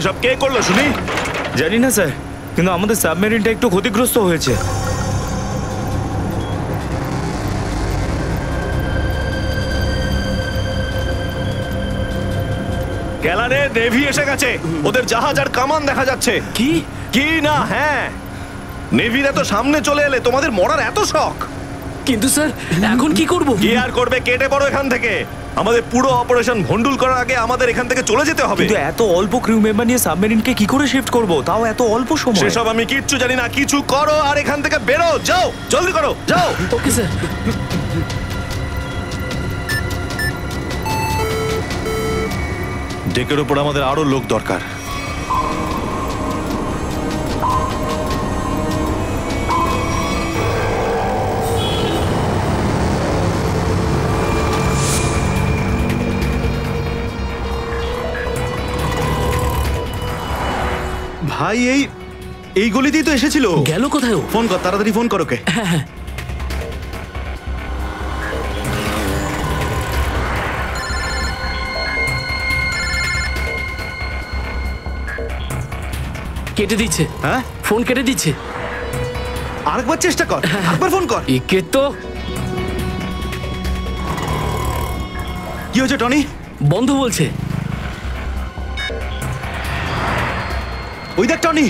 এসব কে করলো শুনি? জানি না স্যার, কিন্তু আমাদের সাবমেরিনটা একটু ক্ষতিগ্রস্ত হয়েছে। গ্যালারে নেভি এসে গেছে, ওদের জাহাজ আর কামান দেখা যাচ্ছে। কি কি না? হ্যাঁ, নেভির এত সামনে চলে এলে তোমাদের মরার এত শখ। কিন্তু স্যার এখন কি করব? কি আর করবে, কেটে পড়ো এখান থেকে। আমাদের পুরো অপারেশন ভন্ডুল করার আগে আমাদের এখান থেকে চলে যেতে হবে। কিন্তু এত অল্প ক্রিউ মেম্বার নিয়ে সাবমেরিনকে কি করে শিফট করব, তাও এত অল্প সময়? সেসব আমি কিচ্ছু জানি না, কিছু করো আর এখান থেকে বেরো, যাও, জলদি করো, যাও। Okay sir. ডেকের উপর আমাদের আরো লোক দরকার। ভাই এই গলিতেই তো এসেছিল। গেল কোথায় ও? ফোন কর, তাড়াতাড়ি ফোন কর ওকে। হ্যাঁ কেটে দিচ্ছে। হ্যাঁ, ফোন কেটে দিচ্ছে। আরেকবার চেষ্টা কর, আরেকবার ফোন কর। একে তো কি হয়েছে টনি? বন্ধ বলছে। ওই দেখ টনি,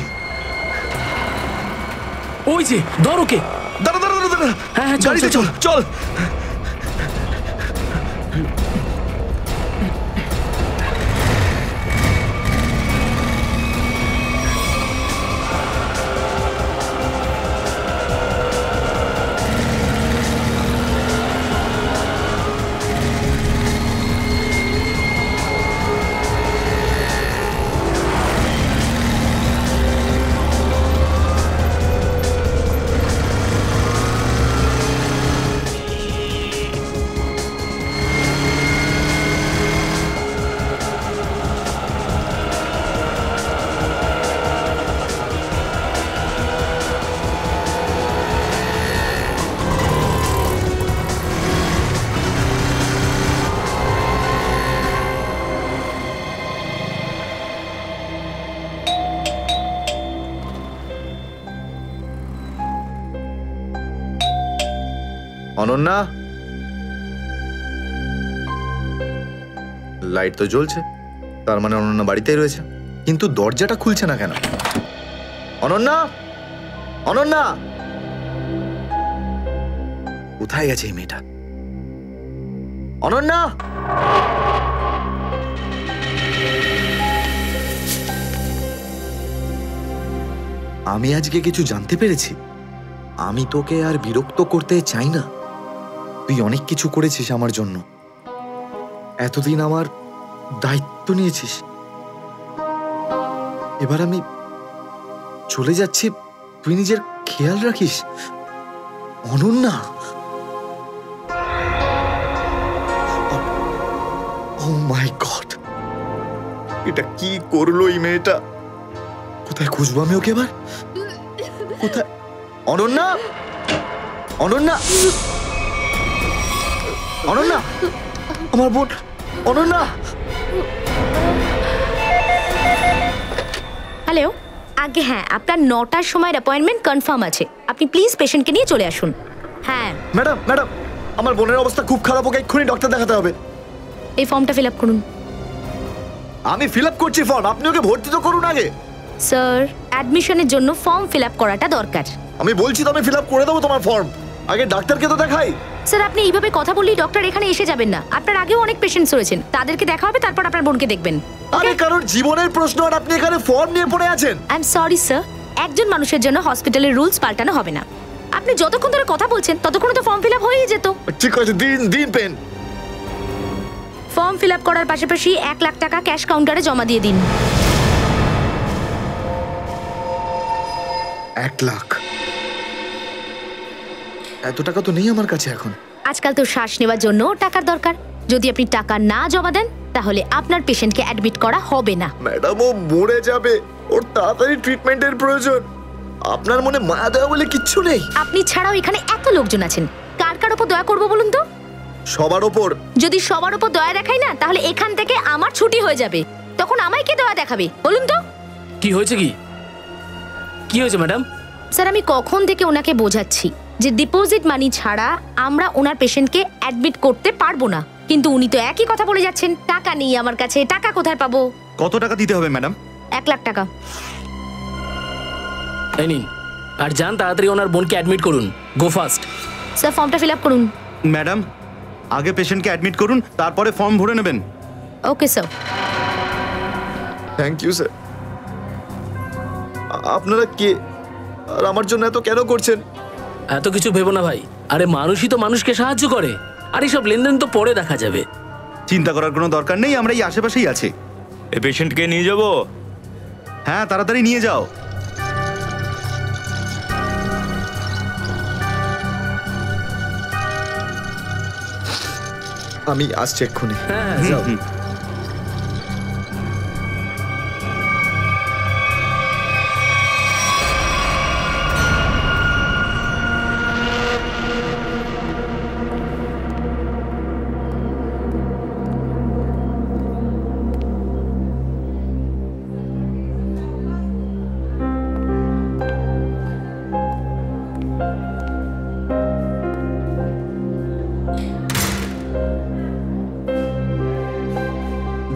ওই যে ধর ওকে। দাঁড়া দাঁড়া দাঁড়া দাঁড়া। হ্যাঁ, চল, গাড়িতে চল, চল চল। অনন্যা, লাইট তো জ্বলছে, তার মানে অনন্যা বাড়িতেই রয়েছে, কিন্তু দরজাটা খুলছে না কেন? অনন্যা, অনন্যা, কোথায় গেছে এই মেয়েটা? অনন্যা, আমি আজকে কিছু জানতে পেরেছি। আমি তোকে আর বিরক্ত করতে চাই না। তুই অনেক কিছু করেছিস আমার জন্য, এতদিন আমার দায়িত্ব নিয়েছিস। এবার আমি চলে যাচ্ছি, তুই নিজের খেয়াল রাখিস। অনন্যা, ও মাই গড, এটা কি করলো এই মেয়েটা? কোথায় খুঁজবো আমি ওকে এবার? কোথায়? অনন্যা, অনন্যা, অনন্যা, আমার বোন অনন্যা। হ্যালো, আগে হ্যাঁ, আপনার 9টার সময় অ্যাপয়েন্টমেন্ট কনফার্ম আছে। আপনি প্লিজ পেশেন্টকে নিয়ে চলে আসুন। হ্যাঁ ম্যাডাম, ম্যাডাম, আমার বোনের অবস্থা খুব খারাপ, ওকে এক্ষুনি ডক্টর দেখাতে হবে। এই ফর্মটা ফিল আপ করুন। আমি ফিল আপ করছি ফর্ম, আপনি ওকে ভর্তি তো করুন আগে। স্যার, অ্যাডমিশনের জন্য ফর্ম ফিল আপ করাটা দরকার। আমি বলছি তো আমি ফিল আপ করে দেবো তোমার ফর্ম, আগে ডাক্তারকে তো দেখাই। স্যার, আপনি এইভাবে কথা বললেই ডক্টর এখানে এসে যাবেন না। আপনার আগেও অনেক পেশেন্টস রয়েছেন, তাদেরকে দেখা হবে, তারপর আপনার বোনকে দেখবেন। আরে কারোর জীবনের প্রশ্ন আর আপনি এখানে ফর্ম নিয়ে পড়ে আছেন। আই এম সরি স্যার, একজন মানুষের জন্য হসপিটালের রুলস পাল্টানো হবে না। আপনি যতক্ষণ ধরে কথা বলছেন ততক্ষণ তো ফর্ম ফিল আপ হয়েই যেত। ঠিক আছে, দিন দিন পেন। ফর্ম ফিল আপ করার পাশাপাশি 1 লাখ টাকা ক্যাশ কাউন্টারে জমা দিয়ে দিন। 1 লাখ? এত টাকা তো নেই আমার কাছে এখন। আজকাল তো শ্বাস নেওয়ার জন্য টাকার দরকার। যদি আপনি টাকা না জমা দেন তাহলে আপনার পেশেন্টকে অ্যাডমিট করা হবে না। ম্যাডাম, ও মরে যাবে, ওর তাড়াতাড়ি ট্রিটমেন্টের প্রয়োজন। আপনার মনে মায়া দয়া বলে কিচ্ছু নেই? আপনি ছাড়াও এখানে এত লোকজন আছেন, কার কার উপর দয়া করবো বলুন তো? সবার ওপর। যদি সবার উপর দয়া দেখাই না, তাহলে এখান থেকে আমার ছুটি হয়ে যাবে। তখন আমায় কে দয়া দেখাবে বলুন তো? কি হয়েছে কি হয়েছে ম্যাডাম? স্যার, আমি কখন থেকে ওনাকে বোঝাচ্ছি যে ডিপোজিট মানি ছাড়া আমরা ওনার পেশেন্টকে অ্যাডমিট করতে পারবো না, কিন্তু উনি তো একই কথা বলে যাচ্ছেন, টাকা নেই আমার কাছে, টাকা কোথায় পাবো? কত টাকা দিতে হবে ম্যাডাম? 1 লাখ টাকা। এই নিন, আর যান তাড়াতাড়ি ওনার বোনকে অ্যাডমিট করুন। Go fast. স্যার, ফর্মটা ফিল আপ করুন। ম্যাডাম, আগে পেশেন্টকে অ্যাডমিট করুন, তারপরে ফর্ম ভরে নেবেন। Okay sir. Thank you sir. আপনারা কে আর আমার জন্য এত কেন করছেন? এত কিছু ভেবো না ভাই, আরে মানুষই তো মানুষকে সাহায্য করে, আর এইসব লেনদেন তো পরে দেখা যাবে। চিন্তা করার কোনো দরকার নেই, আমরা এই আশেপাশেই আছি। এই পেশেন্টকে নিয়ে যাবো। হ্যাঁ, তাড়াতাড়ি নিয়ে যাও। আমি আসছি এক্ষুনি। হ্যাঁ যাও।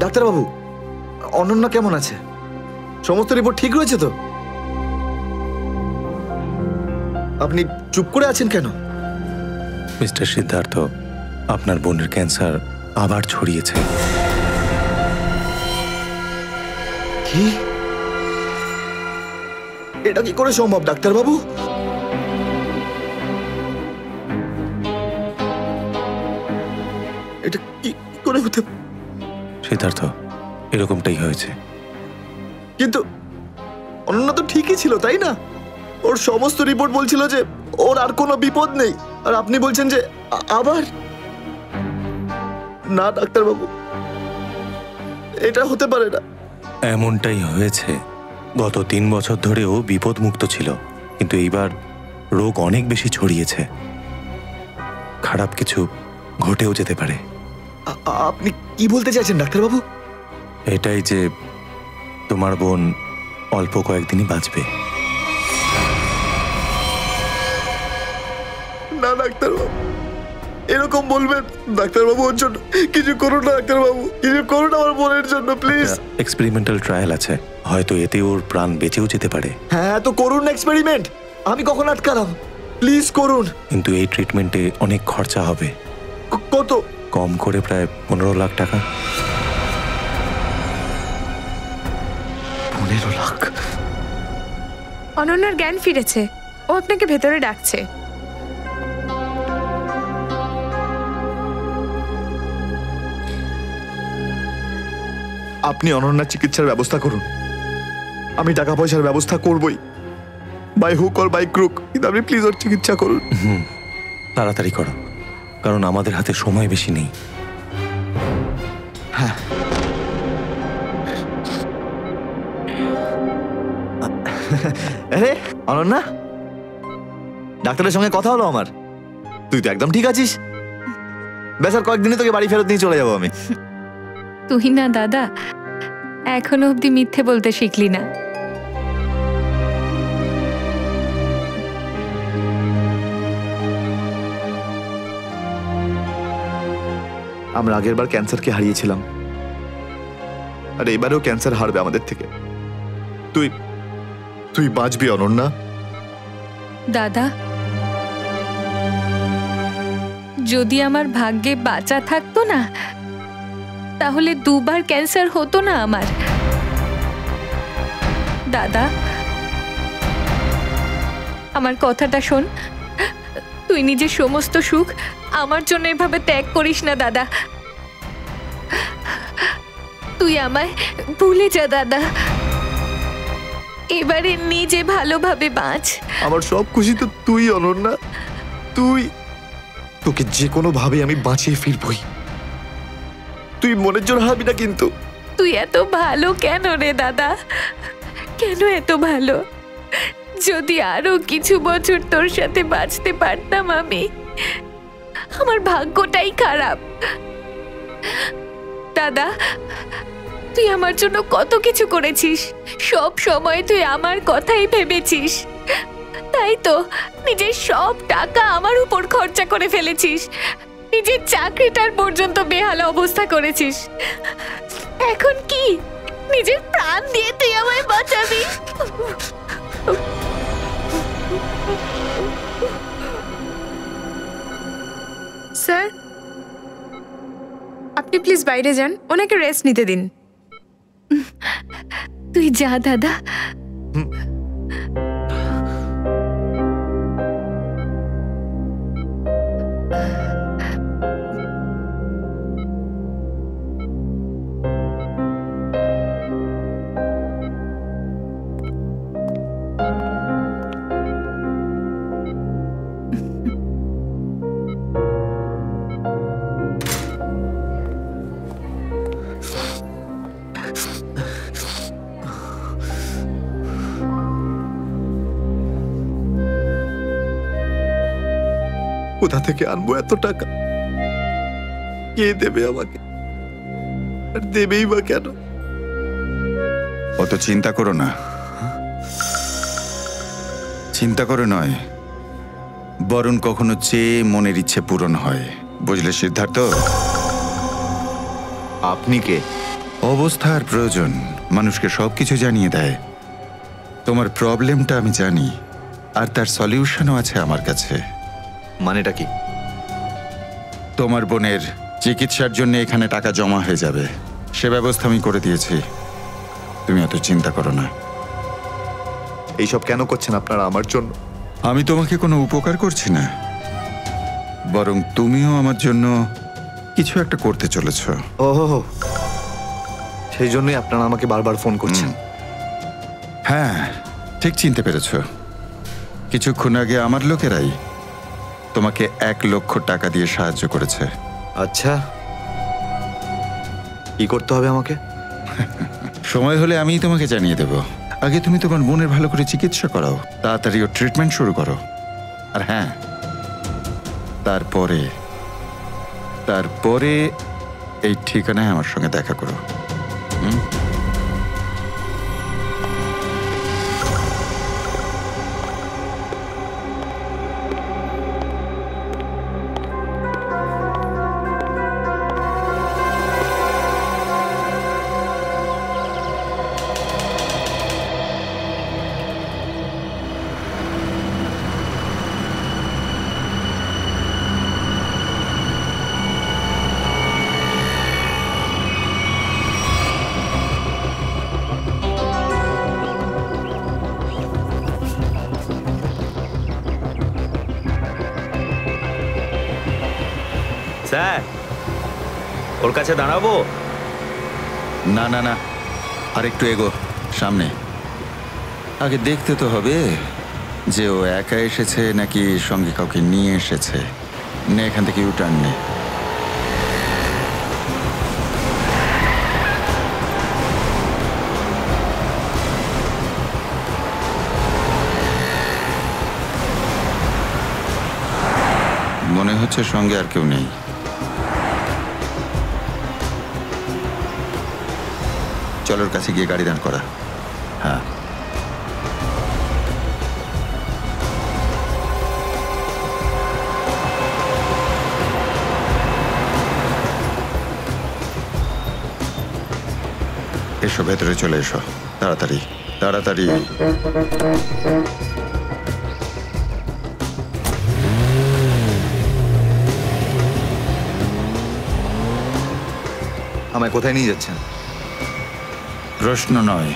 ডাক্তারবাবু, অনন্যা কেমন আছে? সমস্ত রিপোর্ট ঠিক রয়েছে তো? আপনি চুপ করে আছেন কেন? মিস্টার সিদ্ধার্থ, আপনার বোনের ক্যান্সার আবার ছড়িয়েছে। কি? এটা কি করে সম্ভব ডাক্তারবাবু? এটা কি করে হতে? সিদ্ধার্থ, এরকমটাই হয়েছে। কিন্তু অনন্যা তো ঠিকই ছিল, তাই না? ওর সমস্ত রিপোর্ট বলছিল যে ওর আর কোনো বিপদ নেই, আর আপনি বলছেন যে আবার? না ডাক্তারবাবু, এটা হতে পারে না। এমনটাই হয়েছে। গত 3 বছর ধরেও বিপদ মুক্ত ছিল, কিন্তু এইবার রোগ অনেক বেশি ছড়িয়েছে। খারাপ কিছু ঘটেও যেতে পারে। আপনি কি বলতে চাইছেন ডাক্তারবাবু? এটাই যে তোমার বোন অল্প কয়েকদিনই বাঁচবে। না ডাক্তারবাবু, এরকম বলবেন? ডাক্তারবাবু, ওর জন্য কিছু করুন না ডাক্তারবাবু, কিছু করুন আমার বোনের জন্য প্লিজ। এক্সপেরিমেন্টাল ট্রায়াল আছে, হয়তো এতে ওর প্রাণ বেঁচেও যেতে পারে। হ্যাঁ, তো করুন না এক্সপেরিমেন্ট, আমি কখন আটকালাম? প্লিজ করুন। কিন্তু এই ট্রিটমেন্টে অনেক খরচা হবে। কত? কম করে প্রায় 15 লাখ টাকা। 15 লাখ? অনন্যার জ্ঞান ফিরেছে, ও আপনাকে ভেতরে ডাকছে। আপনি অনন্যার চিকিৎসার ব্যবস্থা করুন, আমি টাকা পয়সার ব্যবস্থা করবই, by hook or by crook, কিন্তু আপনি প্লিজ ওর চিকিৎসা করুন। তাড়াতাড়ি করো, কারণ আমাদের হাতে সময় বেশি নেই। হ্যাঁ। আরে অনন্যা, ডাক্তারের সঙ্গে কথা হলো আমার, তুই তো একদম ঠিক আছিস। ব্যাস আর কয়েকদিনে তোকে বাড়ি ফেরত নিয়ে চলে যাবো আমি। তুই না দাদা, এখনো অব্দি মিথ্যে বলতে শিখলি না। আমরা আগের বার ক্যান্সারকে হারিয়েছিলাম, আর এবারেও ক্যান্সার হারবে আমাদের থেকে। তুই তুই বাঁচবি অনন্যা। দাদা, যদি আমার ভাগ্যে বাঁচা থাকতো না, তাহলে 2 বার ক্যান্সার হতো না আমার। দাদা, আমার কথাটা শোন, তুই নিজের সমস্ত সুখ আমার জন্য এভাবে ত্যাগ করিস না দাদা। তুই আমায় ভুলে যা দাদা, এবারে নিজে ভালোভাবে বাঁচ। আমার সব খুশি তো তুই অনন্যা, তুই। তোকে যে কোনো ভাবে আমি বাঁচিয়ে ফিরবই, তুই মনের জোর হারবি না কিন্তু। তুই এত ভালো কেন রে দাদা, কেন এত ভালো? যদি আরো কিছু বছর তোর সাথে বাঁচতে পারতাম আমি। আমার ভাগ্যটাই খারাপ দাদা, তুই আমার জন্য কত কিছু করেছিস, সব সময় তুই আমার কথাই ভেবেছিস। তাই তো নিজের সব টাকা আমার উপর খরচা করে ফেলেছিস, নিজের চাকরিটার পর্যন্ত বেহাল অবস্থা করেছিস। এখন কি নিজের প্রাণ দিয়ে তুই আমায় বাঁচাবি? স্যার, আপনি প্লিজ বাইরে যান, ওনাকে রেস্ট নিতে দিন। তুই যা দাদা। কোথা থেকে আনবো এত টাকা? কে দেবে আমাকে? আর দেবেই বা কেন? অত চিন্তা করো না, চিন্তা করে নয়, বরং কখনো চেয়ে মনের ইচ্ছে পূরণ হয়, বুঝলে সিদ্ধার্থ? আপনি কে? অবস্থার প্রয়োজন মানুষকে সবকিছু জানিয়ে দেয়। তোমার প্রবলেমটা আমি জানি, আর তার সলিউশনও আছে আমার কাছে। মানেটা কি? তোমার বোনের চিকিৎসার জন্য এখানে টাকা জমা হয়ে যাবে, সে ব্যবস্থা আমি করে দিয়েছি। তুমি এত চিন্তা করো না। এইসব কেন করছেন আপনারা আমার জন্য? আমি তোমাকে কোনো উপকার করছি না, বরং তুমিও আমার জন্য কিছু একটা করতে চলেছ। ওহো, সেই জন্যই আপনারা আমাকে বারবার ফোন করছেন। হ্যাঁ, ঠিক চিনতে পেরেছ। কিছুক্ষণ আগে আমার লোকেরাই তোমাকে 1 লক্ষ টাকা দিয়ে সাহায্য করেছে। আচ্ছা, কি করতে হবে আমাকে? সময় হলে আমিই তোমাকে জানিয়ে দেব। আগে তুমি তোমার বোনের ভালো করে চিকিৎসা করাও, তাড়াতাড়ি ওর ট্রিটমেন্ট শুরু করো। আর হ্যাঁ, তারপরে এই ঠিকানায় আমার সঙ্গে দেখা করো। স্যার, ওর কাছে দাঁড়াবো? না না না, আর একটু এগো সামনে। আগে দেখতে তো হবে যে ও একা এসেছে নাকি সঙ্গে কাউকে নিয়ে এসেছে। নে, এখান থেকে ইউটার্ন নে। মনে হচ্ছে সঙ্গে আর কেউ নেই। চলো ওর কাছে গিয়ে গাড়ি দান করা। হ্যাঁ, এসো, ভেতরে চলে এসো, তাড়াতাড়ি তাড়াতাড়ি। আমায় কোথায় নিয়ে যাচ্ছেন? প্রশ্ন নয়,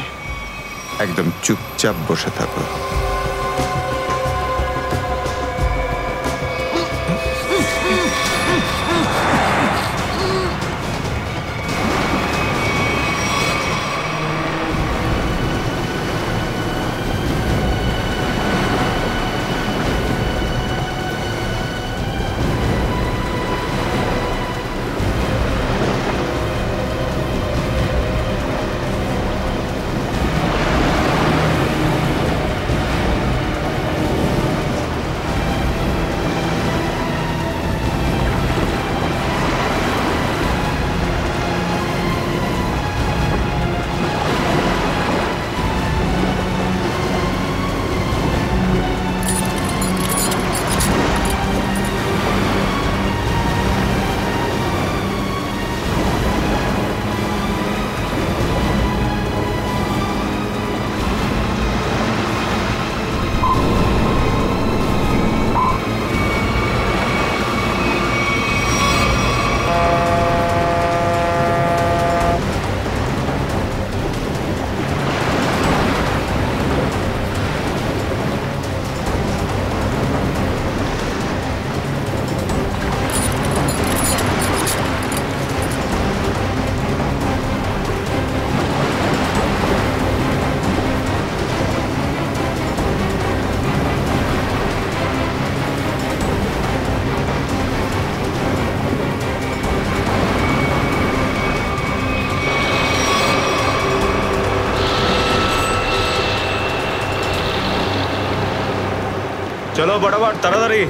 একদম চুপচাপ বসে থাকো। চলো বরাবর, তাড়াতাড়ি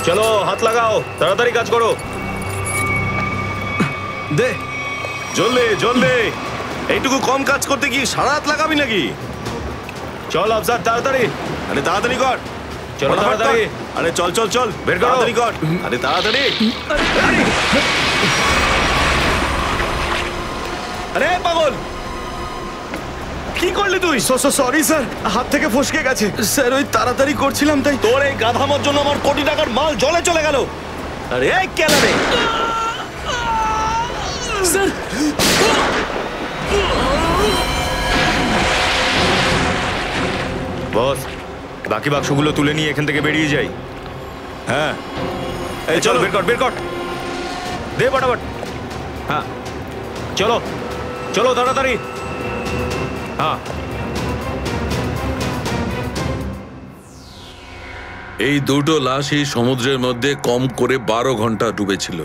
চলো, হাত লাগাও, তাড়াতাড়ি কাজ করো। দে, জলদি জলদি। এইটুকু কম কাজ করতে কি সারা হাত লাগাবি নাকি? চল আফসার, তাড়াতাড়ি। আরে তাড়াতাড়ি কর, চলো তাড়াতাড়ি। আরে চল চল চল, বের কর, তাড়াতাড়ি কর। আরে তাড়াতাড়ি। আরে পাগল, কি করলি তুই? সরি স্যার, হাত থেকে ফসকে গেছে স্যার, ওই তাড়াতাড়ি করছিলাম তাই। তোর এই গাধামোর জন্য আমার কোটি টাকার মাল জলে চলে গেল। আরে এই কেন রে? স্যার, বস, বাকি বাক্সগুলো তুলে নিয়ে এখান থেকে বেরিয়ে যাই। হ্যাঁ, এই চলো, বের কর বের কর, দে ফটাফট। হ্যাঁ চলো চলো তাড়াতাড়ি। হ্যাঁ, এই দুটো লাশই সমুদ্রের মধ্যে কম করে 12 ঘন্টা ডুবেছিল।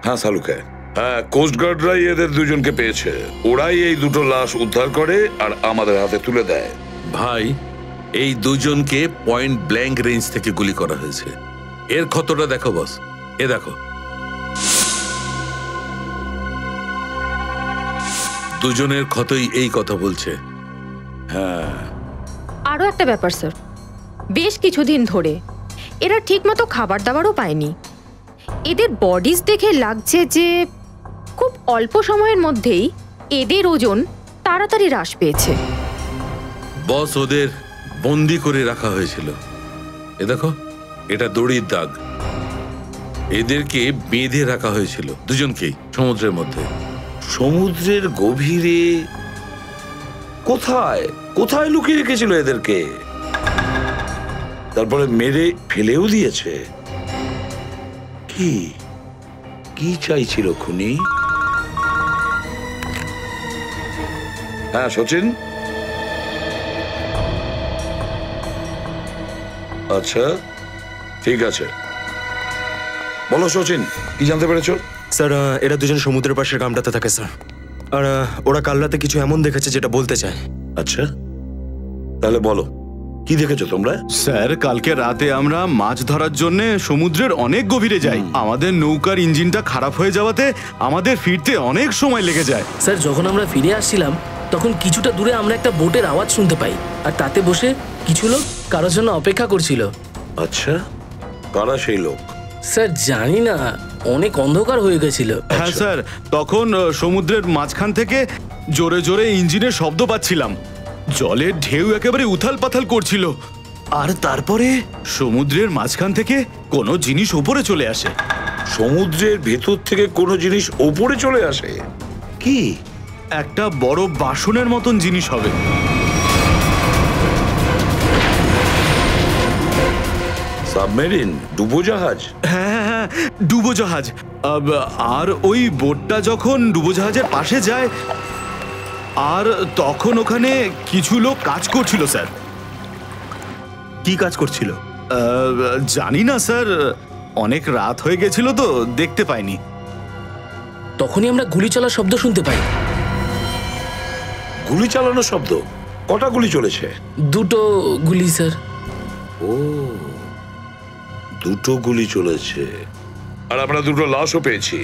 হ্যাঁ সালুকে, হ্যাঁ কোস্টগার্ডরাই এদের দুজনকে পেয়েছে। ওরাই এই দুটো লাশ উদ্ধার করে আর আমাদের হাতে তুলে দেয়। ভাই, এই দুজনকে পয়েন্ট ব্ল্যাঙ্ক রেঞ্জ থেকে গুলি করা হয়েছে। এর ক্ষতটা দেখো বস, এ দেখো। দুজনের ক্ষতই এই কথা বলছে। হ্যাঁ, আরও একটা ব্যাপার স্যার, বেশ কিছুদিন ধরে এরা ঠিকমতো খাবার দাবারও পায়নি। এদের বডিজ দেখে লাগছে যে খুব অল্প সময়ের মধ্যেই এদের ওজন তাড়াতাড়ি হ্রাস পেয়েছে। বস, ওদের বন্দি করে রাখা হয়েছিল। এ দেখো, এটা দড়ির দাগ। এদেরকে বেঁধে রাখা হয়েছিল দুজনকেই সমুদ্রের মধ্যে। সমুদ্রের গভীরে কোথায় কোথায় লুকিয়ে রেখেছিল এদেরকে? তারপরে মেরে ফেলেও দিয়েছে। কি কি চাইছিল খুনি? হ্যাঁ সচিন, আচ্ছা ঠিক আছে, বলো সচিন, কি জানতে পেরেছো? স্যার, এরা দুজন সমুদ্রের পাশের গ্রামটাতে থাকে স্যার। আর ওরা কাল রাতে কিছু এমন দেখেছে যেটা বলতে চায়। আচ্ছা, তাহলে বলো কি দেখেছো তোমরা? স্যার, কালকে রাতে আমরা মাছ ধরার জন্য সমুদ্রের অনেক গভীরে যাই। আমাদের নৌকার ইঞ্জিনটা খারাপ হয়ে যাওয়াতে আমাদের ফিরতে অনেক সময় লেগে যায়। স্যার, যখন আমরা ফিরে আসছিলাম তখন কিছুটা দূরে আমরা একটা বোটের আওয়াজ শুনতে পাই, আর তাতে বসে কিছু লোক কারোর জন্য অপেক্ষা করছিল। আচ্ছা, কারা সেই লোক? স্যার জানি না, অনেক অন্ধকার হয়ে গেছিল। হ্যাঁ স্যার, তখন সমুদ্রের মাঝখান থেকে জোরে জোরে ইঞ্জিনের শব্দ পাচ্ছিলাম। জলের ঢেউ একেবারে উথাল পাথাল করছিল। আর তারপরে সমুদ্রের মাঝখান থেকে কোনো জিনিস উপরে চলে আসে। সমুদ্রের ভেতর থেকে কোনো জিনিস ওপরে চলে আসে? কি? একটা বড় বাসনের মতন জিনিস হবে। সাবমেরিন, ডুবোজাহাজ? হ্যাঁ হ্যাঁ, ডুবোজাহাজ। আর ওই বোটটা যখন ডুবোজাহাজের পাশে যায়, আর তখন ওখানে কিছু লোক কাজ করছিল স্যার। কি কাজ করছিল? জানি না স্যার, অনেক রাত হয়ে গেছিল তো দেখতে পাইনি। তখনই আমরা গুলি চলার শব্দ শুনতে পাই। গুলি চালানোর শব্দ? কটা গুলি চলেছে? দুটো গুলি স্যার। ও, দুটো গুলি চলেছে। আর আমরা দুটো লাশও পেয়েছি।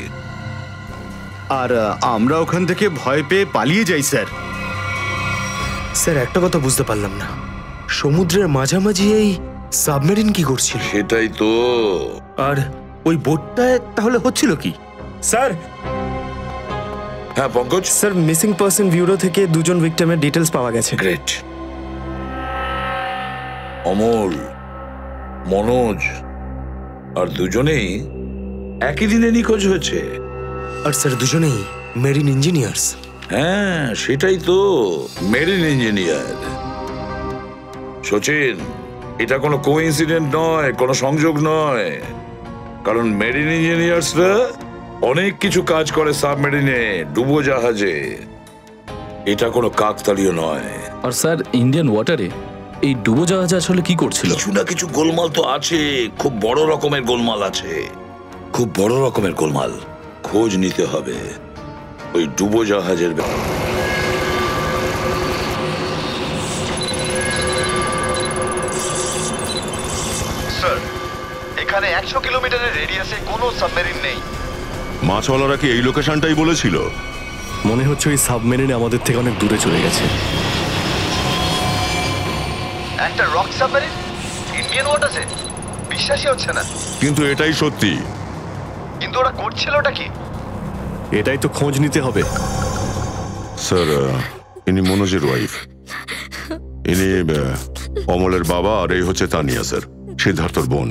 আর আমরা ওখান থেকে ভয় পেয়ে পালিয়ে যাই স্যার। স্যার, একটা কথা বুঝতে পারলাম না, সমুদ্রের মাঝামাঝি এই সাবমেরিন কি করছিল? সেটাই তো। আর ওই বোটটায় তাহলে হচ্ছিল কি? স্যার। হ্যাঁ Pankaj. Sir, missing person bureau থেকে দুজন ভিক্টিমের ডিটেলস পাওয়া গেছে। গ্রেট। অমল, মনোজ আর দুজনেই একই দিনে নিখোঁজ হয়েছে। আর স্যার, দুজনেই মেরিন ইঞ্জিনিয়ার্স। হ্যাঁ সেটাই তো, মেরিন ইঞ্জিনিয়ার। সচিন, এটা কোনো কোইন্সিডেন্ট নয়, কোনো সংযোগ নয়। কারণ মেরিন ইঞ্জিনিয়ার্সরা অনেক কিছু কাজ করে সাবমেরিনে, ডুবোজাহাজে। এটা কোনো কাকতালীয় নয়। আর স্যার, ইন্ডিয়ান ওয়াটারে এই ডুবোজাহাজ আসলে কি করছিল? কিছু না কিছু গোলমাল তো আছে, খুব বড় রকমের গোলমাল আছে, খুব বড় রকমের গোলমাল। খোঁজ নিতে হবে ওই ডুবোজাহাজের ব্যাপারে। স্যার, এখানে 100 কিলোমিটারের রেডিয়াসে কোনো সাবমেরিন নেই। মাছওয়ালারা কি এই লোকেশনটাই বলেছিল? মনে হচ্ছে ওই সাবমেরিন আমাদের থেকে অনেক দূরে চলে গেছে। একটা রক সাবমেরিন ইন্ডিয়ান ওয়াটারে? বিশ্বাসই হচ্ছে না। কিন্তু এটাই সত্যি। কিন্তু ওরা করছিলটা কি? এটাই তো খোঁজ নিতে হবে। স্যার, ইনি মনোজের ওয়াইফ। ইনি অমলের বাবা, আর এই হচ্ছে তানিয়া স্যার, সিদ্ধার্থর বোন।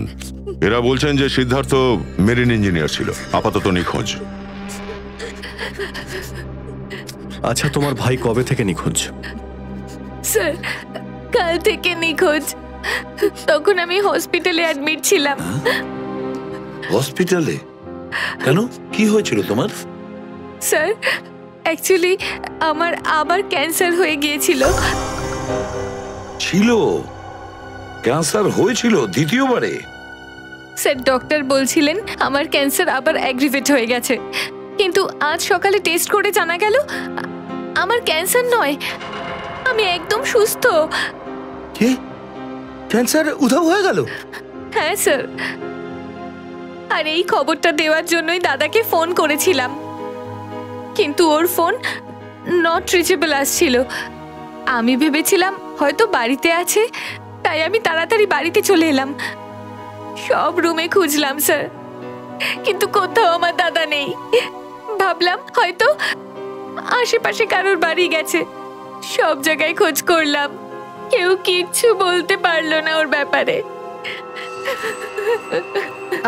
এরা বলছেন যে সিদ্ধার্থ মেরিন ইঞ্জিনিয়ার ছিল, আপাতত নিখোঁজ। আচ্ছা, তোমার ভাই কবে থেকে নিখোঁজ? স্যার, কাল থেকে নিখোঁজ। তখন আমি হসপিটালে অ্যাডমিট ছিলাম। হসপিটালে? কেন, কি হয়েছিল তোমার? স্যার, অ্যাকচুয়ালি আমার আবার ক্যান্সার হয়ে গিয়েছিল। ছিল? ক্যান্সার হয়েছিল দ্বিতীয়বারে? স্যার, ডক্টর বলছিলেন আমার ক্যান্সার আবার অ্যাগ্রিভেট হয়ে গেছে, কিন্তু আজ সকালে টেস্ট করে জানা গেল আমার ক্যান্সার নয়, আমি একদম সুস্থ। কি? ক্যান্সার উধাও হয়ে গেল? হ্যাঁ স্যার, আর এই খবরটা দেওয়ার জন্যই দাদাকে ফোন করেছিলাম, কিন্তু ওর ফোন নট রিচেবল আসছিল। আমি ভেবেছিলাম হয়তো বাড়িতে আছে, তাই আমি তাড়াতাড়ি বাড়িতে চলে এলাম। সব রুমে খুঁজলাম স্যার, কিন্তু কোথাও আমার দাদা নেই। ভাবলাম হয়তো আশেপাশে কারোর বাড়ি গেছে। সব জায়গায় খোঁজ করলাম, কেউ কিচ্ছু বলতে পারলো না ওর ব্যাপারে।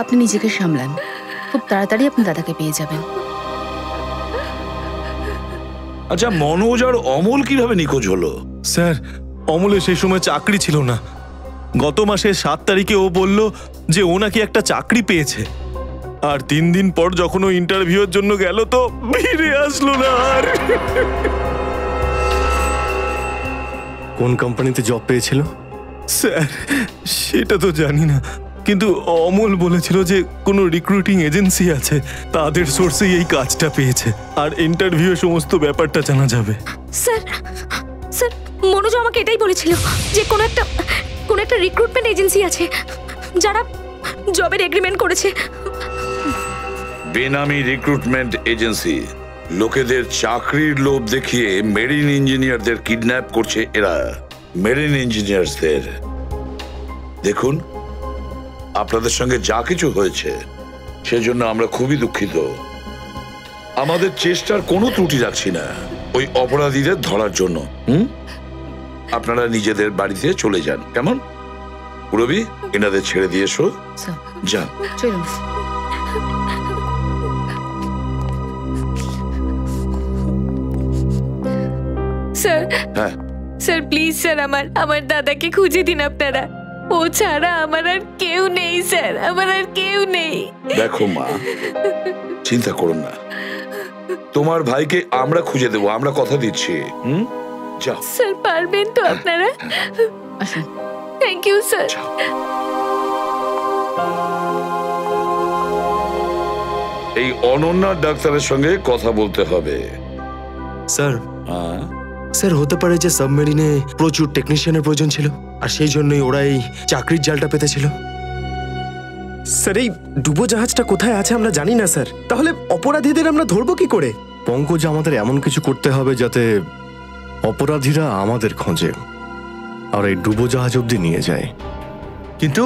আপনি নিজেকে সামলান, খুব তাড়াতাড়ি আপনি দাদাকে পেয়ে যাবেন। আচ্ছা, মনোজ আর অমল কিভাবে নিখোঁজ হলো? স্যার, অমলের সেই সময় চাকরি ছিল না। গত মাসের 7 তারিখে ও বলল যে ও নাকি একটা চাকরি পেয়েছে, আর 3 দিন পর যখন ও ইন্টারভিউর জন্য গেল তো ফিরে আসলো না আর। কোন কোম্পানিতে জব পেয়েছিল? স্যার, সেটা তো জানি না, কিন্তু অমল বলেছিল যে কোনো রিক্রুটিং এজেন্সি আছে, তাদের সোর্সেই এই কাজটা পেয়েছে, আর ইন্টারভিউ সমস্ত ব্যাপারটা জানা যাবে। স্যার, স্যার, মনোজ আমাকে এটাই বলেছিল যে কোনো একটা রিক্রুটমেন্ট এজেন্সি আছে যারা জবের এগ্রিমেন্ট করেছে। বেনামি রিক্রুটমেন্ট এজেন্সি, লোকেদের চাকরির লোভ দেখিয়ে মেরিন ইঞ্জিনিয়ারদের কিডন্যাপ করছে এরা। মেরিন ইঞ্জিনিয়ারদের দেখুন, আপনাদের সঙ্গে যা কিছু হয়েছে সেজন্য আমরা খুবই দুঃখিত। আমাদের চেষ্টার কোনো ত্রুটি রাখছি না ওই অপরাধীদের ধরার জন্য। আপনারা নিজেদের বাড়িতে চলে যান, কেমন? পুরবি, এনাদের ছেড়ে দিয়ে এসো। যান, চলুন। স্যার, হ্যাঁ স্যার প্লিজ স্যার, আমার দাদাকে খুঁজে দিন আপনারা। ও ছাড়া আমার আর কেউ নেই স্যার, আমার আর কেউ নেই। দেখো মা, চিন্তা করুন না, তোমার ভাইকে আমরা খুঁজে দেবো, আমরা কথা দিচ্ছি। যাও স্যার, পারবেন তো আপনারা? আসুন। Thank you sir. এই অনন্যা ডাক্তারের সঙ্গে কথা বলতে হবে। স্যার, স্যার হতে পারে যে সাবমেরিনে প্রচুর টেকনিশিয়ানের প্রয়োজন ছিল, আর সেই জন্যই ওরা এই চাকরির জালটা পেতেছিল। স্যার, এই ডুবোজাহাজটা কোথায় আছে আমরা জানি না স্যার, তাহলে অপরাধীদের আমরা ধরবো কি করে? পঙ্কজ, আমাদের এমন কিছু করতে হবে যাতে অপরাধীরা আমাদের খোঁজে আর এই ডুবোজাহাজ অবধি নিয়ে যায়। কিন্তু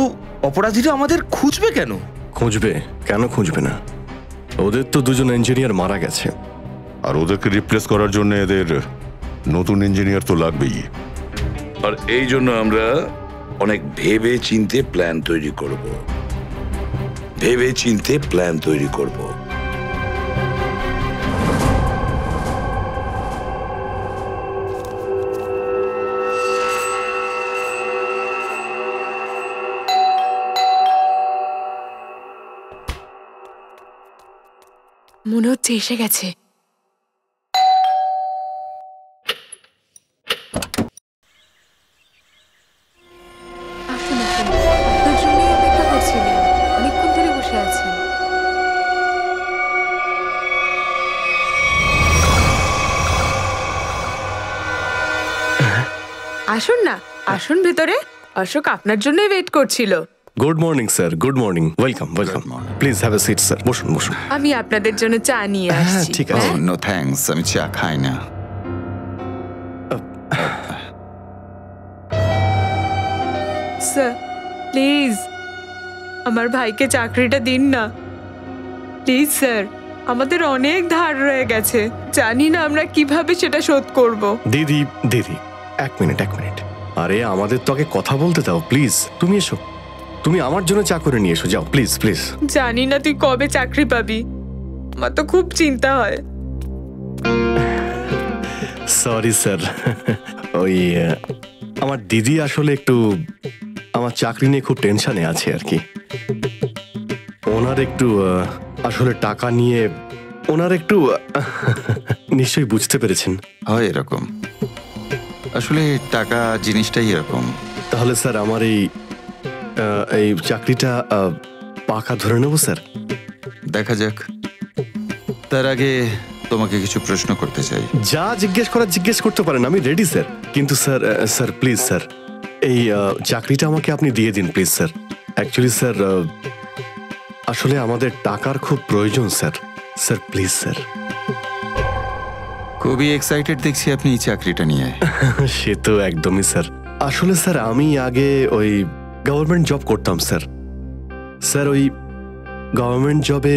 অপরাধীরা আমাদের খুঁজবে কেন? খুঁজবে কেন? খুঁজবে না? ওদের তো 2জন ইঞ্জিনিয়ার মারা গেছে, আর ওদেরকে রিপ্লেস করার জন্য এদের নতুন ইঞ্জিনিয়ার তো লাগবেই। আর এই জন্য আমরা অনেক ভেবে চিন্তে প্ল্যান তৈরি করব। ভেবে চিন্তে প্ল্যান তৈরি করব। মনে হচ্ছে এসে গেছে। আসুন, আসুন, আপনার জন্যই অপেক্ষা করছিলাম, অনেকক্ষণ ধরে বসে আছেন। আসুন না, আসুন ভেতরে। অশোক আপনার জন্যই ওয়েট করছিল। Good morning sir, good morning, welcome welcome. Please have a seat sir, বসুন বসুন। আমি আপনাদের জন্য চা নিয়ে আসছি। ঠিক আছে। নো থ্যাঙ্কস, আমি চা খাই না। স্যার প্লিজ আমার ভাইকে চাকরিটা দিন না প্লিজ স্যার। আমাদের অনেক ধার রয়ে গেছে, জানি না আমরা কিভাবে সেটা শোধ করব। দিদি দিদি, এক মিনিট এক মিনিট। আরে আমাদের তো আগে কথা বলতে দাও প্লিজ। তুমি এসো, তুমি আমার জন্য চা করে নিয়ে এসো, যাও প্লিজ প্লিজ। জানি না তুই কবে চাকরি পাবি, আমার তো খুব চিন্তা হয়। সরি স্যার, ওই আমার দিদি আসলে একটু আমার চাকরি নিয়ে খুব টেনশনে আছে আর কি। ওনার একটু আসলে টাকা নিয়ে ওনার একটু নিশ্চয়ই বুঝতে পেরেছেন। হয় এরকম, আসলে টাকা জিনিসটাই এরকম। তাহলে স্যার আমার এই চাকরিটা পাকা ধরে নেব স্যার? দেখা যাক, তার আগে তোমাকে কিছু প্রশ্ন করতে চাই। যা জিজ্ঞেস করার জিজ্ঞেস করতে পারেন, আমি রেডি স্যার। কিন্তু স্যার স্যার প্লিজ স্যার, এই চাকরিটা আমাকে আপনি দিয়ে দিন প্লিজ স্যার। অ্যাকচুয়ালি স্যার আসলে আমাদের টাকার খুব প্রয়োজন স্যার। Sir please sir. খুবই এক্সাইটেড দেখছি আপনি এই চাকরিটা নিয়ে। সে তো একদমই স্যার। আসলে স্যার আমি আগে ওই গভর্নমেন্ট জব করতাম স্যার। স্যার ওই গভর্নমেন্ট জবে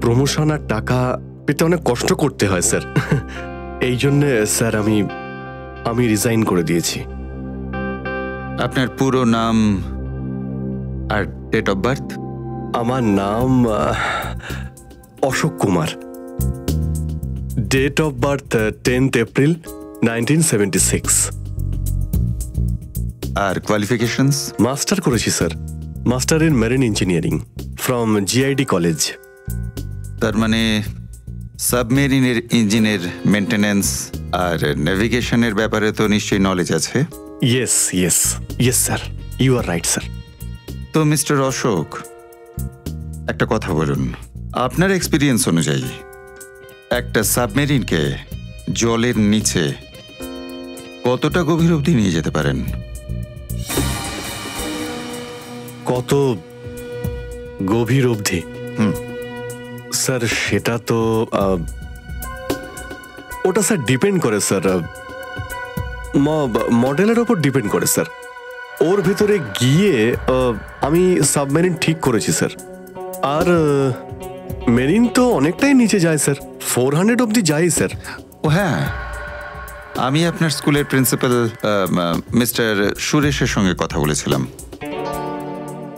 প্রমোশন আর টাকা পেতে অনেক কষ্ট করতে হয় স্যার। এই জন্যে স্যার আমি রিজাইন করে দিয়েছি। আপনার পুরো নাম আর ডেট অফ বার্থ? আমার নাম Ashok Kumar. Date of birth 10th April 1976। আর কোয়ালিফিকেশনস? মাস্টার করেছি sir, master in marine engineering from GID college. তার মানে সাবমেরিনের ইঞ্জিনের মেনটেন্যান্স আর নেভিগেশনের ব্যাপারে তো নিশ্চয়ই নলেজ আছে। Yes yes yes sir, you are right sir. তো মিস্টার অশোক, একটা কথা বলুন, আপনার এক্সপিরিয়েন্স অনুযায়ী একটা সাবমেরিনকে জলের নিচে কতটা গভীর অবধি নিয়ে যেতে পারেন? কত গভীর অবধি? স্যার সেটা তো ওটা স্যার ডিপেন্ড করে স্যার, মডেলের ওপর ডিপেন্ড করে স্যার। ওর ভেতরে গিয়ে আমি সাবমেরিন ঠিক করেছি স্যার। আর মেরিন তো অনেকটাই নিচে যায় স্যার, 400 অবধি যাই স্যার। ও হ্যাঁ, আমি আপনার স্কুলের প্রিন্সিপাল মিস্টার সুরেশের সঙ্গে কথা বলেছিলাম,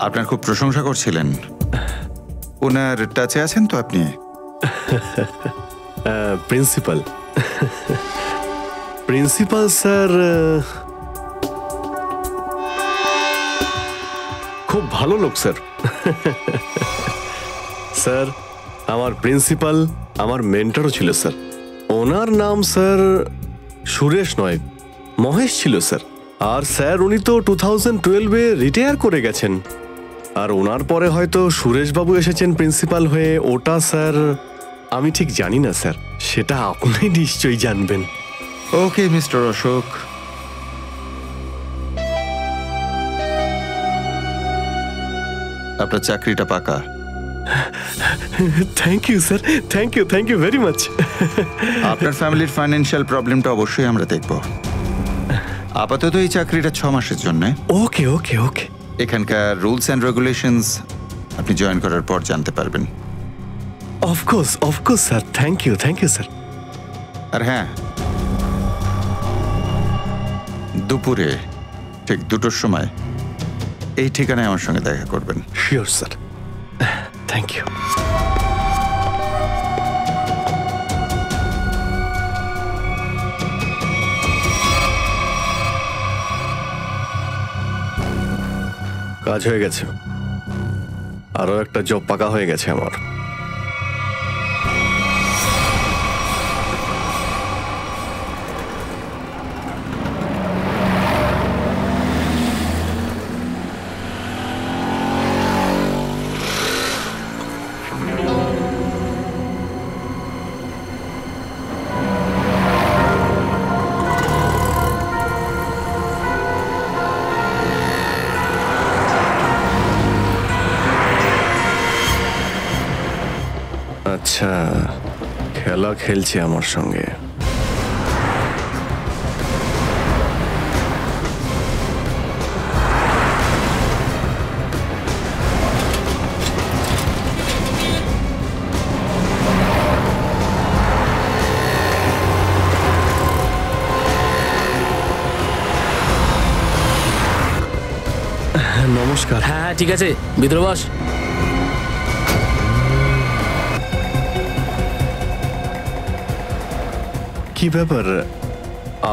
আপনার খুব প্রশংসা করছিলেন। ওনার টাচে আছেন তো আপনি? প্রিন্সিপাল প্রিন্সিপাল স্যার খুব ভালো লোক স্যার। স্যার আমার প্রিন্সিপাল আমার মেন্টরও ছিল স্যার। ওনার নাম স্যার সুরেশ নয়, মহেশ ছিল স্যার। আর স্যার উনি তো 2012-এ রিটায়ার করে গেছেন। আর ওনার পরে হয়তো সুরেশবাবু এসেছেন প্রিন্সিপাল হয়ে, ওটা স্যার আমি ঠিক জানি না স্যার, সেটা আপনি নিশ্চয়ই জানবেন। ওকে মিস্টার অশোক, আপনার চাকরিটা পাকা। Thank you sir, thank you very much. আপনার ফ্যামিলির ফাইন্যান্সিয়াল প্রবলেমটা অবশ্যই আমরা দেখব। আপাতত এই চাকরিটা 6 মাসের জন্য। ওকে ওকে ওকে। এখানকার রুলস অ্যান্ড রেগুলেশনস আপনি জয়েন করার পর জানতে পারবেন। Of course sir, thank you sir. আর হ্যাঁ, দুপুরে ঠিক 2টোর সময় এই ঠিকানায় আমার সঙ্গে দেখা করবেন। Sure sir, thank you. কাজ হয়ে গেছে, আরো একটা জব পাকা হয়ে গেছে আমার। আচ্ছা, খেলা খেলছে আমার সঙ্গে। নমস্কার। হ্যাঁ ঠিক আছে, ভিতরে বস। কি ব্যাপার,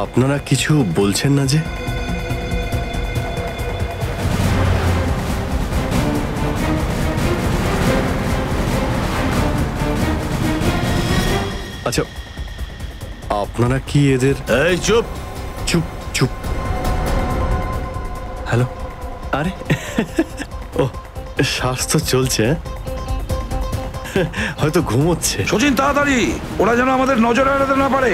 আপনারা কিছু বলছেন না যে? আচ্ছা, আপনারা কি এদের... এই চুপ চুপ চুপ। হ্যালো, আরে ও শ্বাস তো চলছে, হয়তো ঘুমোচ্ছে। সচিন তাড়াতাড়ি, ওরা যেন আমাদের নজরে এড়াতে না পারে।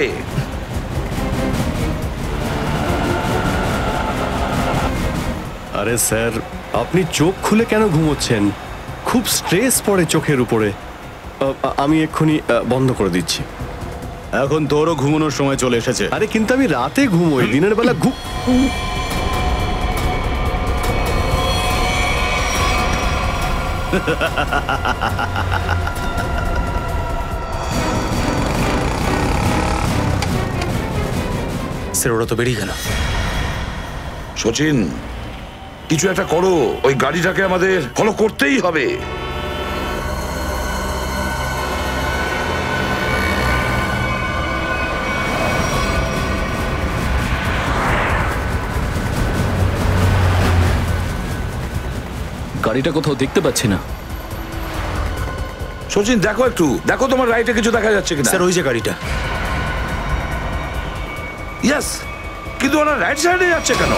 আরে স্যার, আপনি চোখ খুলে কেন ঘুমোচ্ছেন? খুব স্ট্রেস পড়ে চোখের উপরে। আমি এক্ষুনি বন্ধ করে দিচ্ছি। এখন তোরও ঘুমানোর সময় চলে এসেছে। আরে কিন্তু আমি রাতে ঘুমোই, দিনের বেলা স্যার ওরা তো বেরিয়ে গেল। সচিন, কিছু একটা করো, ওই গাড়িটাকে আমাদের ফলো করতেই হবে। গাড়িটা কোথাও দেখতে পাচ্ছি না। সচিন দেখো একটু, দেখো তোমার রাইটে কিছু দেখা যাচ্ছে কিনা। স্যার ওই যে গাড়িটা। ইয়েস, কিন্তু ওরা রাইট সাইডে যাচ্ছে কেন?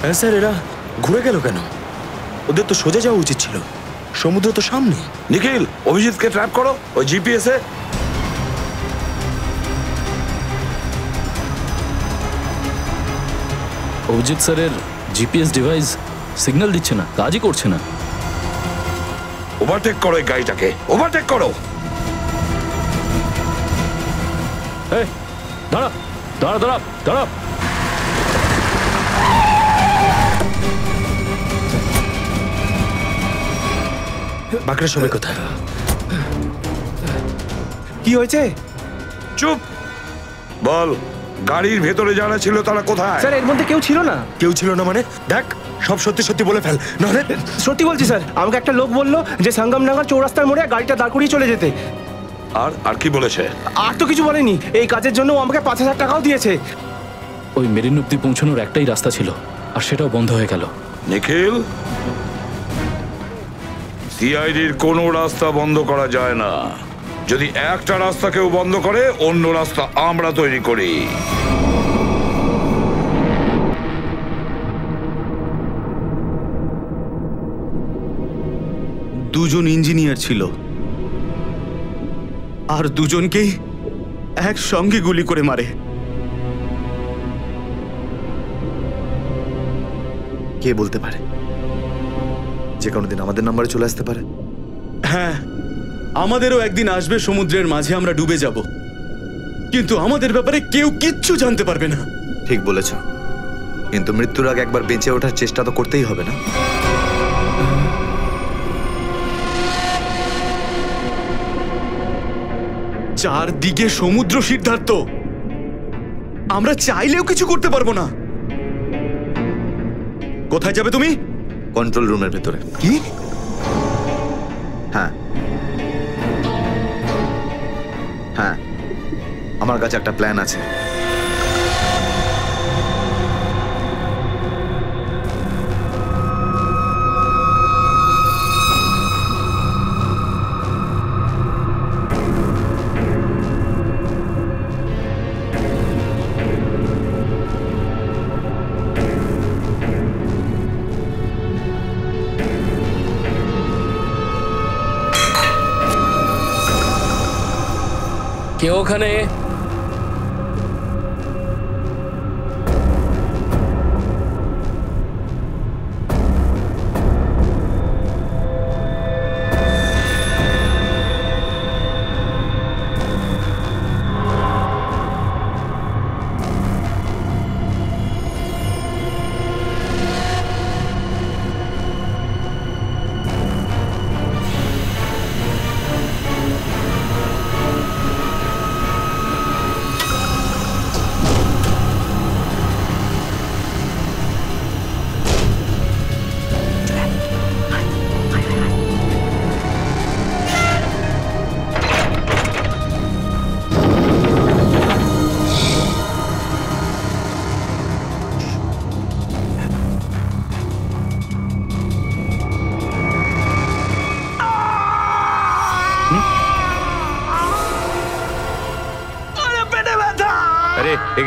হ্যাঁ স্যার, এরা ঘুরে গেল কেন? ওদের তো সোজা যাওয়া উচিত ছিল, সমুদ্র তো সামনে। নিখিল, অভিজিৎকে ট্র্যাপ করো ওই জিপিএস এ। অভিজিৎ স্যারের জিপিএস ডিভাইস সিগন্যাল দিচ্ছে না, কাজই করছে না। ওভারটেক করো এই গাড়িটাকে, ওভারটেক করো। এই দাঁড়া দাঁড়া দাঁড়া দাঁড়া। বাঁকড়া সবাই কোথায়? কি হয়েছে? চুপ বল, গাড়ির ভেতরে যারা ছিল তারা কোথায়? স্যার এর মধ্যে কেউ ছিল না। কেউ ছিল না মানে? দেখ, সব সত্যি সত্যি বলে ফেল, নাহলে... সত্যি বলছি স্যার, আমাকে একটা লোক বললো যে সঙ্গমনগর চৌরাস্তার মোড়ে গাড়িটা দাঁড় করিয়ে চলে যেতে। আর কি বলেছে? আর তো কিছু বলেনি। এই কাজের জন্য ও আমাকে 5,000 টাকাও দিয়েছে। ওই মেরিন অব্দি পৌঁছানোর একটাই রাস্তা ছিল, আর সেটাও বন্ধ হয়ে গেল। নিখিল, সিআইডির কোনো রাস্তা বন্ধ করা যায় না। যদি একটা রাস্তা কেউ বন্ধ করে, অন্য রাস্তা আমরা তৈরি করি। দুজন ইঞ্জিনিয়ার ছিল, আর দুজনকেই একসঙ্গে গুলি করে মারে। কে বলতে পারে? যে কোনো দিন আমাদের নাম্বারে চলে আসতে পারে। হ্যাঁ, আমাদেরও একদিন আসবে, সমুদ্রের মাঝে আমরা ডুবে যাব, কিন্তু আমাদের ব্যাপারে কেউ কিচ্ছু জানতে পারবে না। ঠিক বলেছ, কিন্তু মৃত্যুর আগে একবার বেঁচে ওঠার চেষ্টা তো করতেই হবে না? চারদিকে সমুদ্র, সিদ্ধার্থ, আমরা চাইলেও কিছু করতে পারবো না। কোথায় যাবে তুমি? কন্ট্রোল রুমের ভেতরে। কি? হ্যাঁ হ্যাঁ, আমার কাছে একটা প্ল্যান আছে। কেউ ওখানে?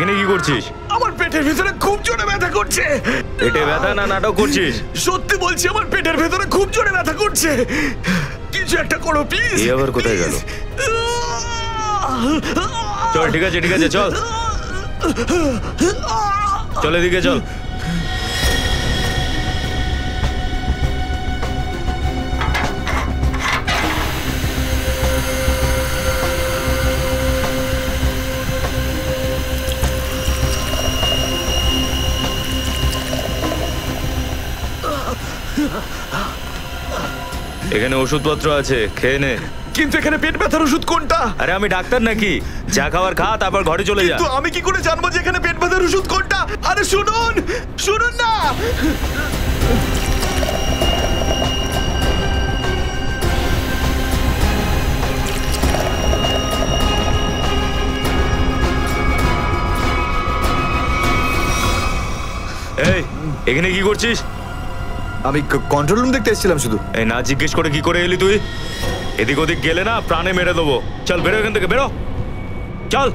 এখানে কি করছিস? আমার পেটের ভিতরে খুব জোরে ব্যথা করছে। পেটে ব্যথা না নাটক করছিস? সত্যি বলছি, আমার পেটের ভেতরে খুব জোরে ব্যথা করছে। কিছু একটা করো প্লিজ। এই আবার কোথায় গেল? চল ঠিক আছে ঠিক আছে, চল চল এদিকে চল। এখানে ওষুধপত্র আছে, খেয়ে নে। কিন্তু এখানে পেট ব্যথার ওষুধ কোনটা? আরে আমি ডাক্তার নাকি? যা খাবার খা, তারপর ঘরে চলে যা। কিন্তু আমি কি করে জানবো যে এখানে পেট ব্যথার ওষুধ কোনটা? আরে শুনুন, শুনুন না। এই এখানে কি করছিস? আমি কন্ট্রোল রুম দেখতে এসেছিলাম শুধু। এই না জিজ্ঞেস করে কি করে এলি তুই? এদিক ওদিক গেলে না প্রাণে মেরে দেবো। চল বেরো এখান থেকে, বেরো চল।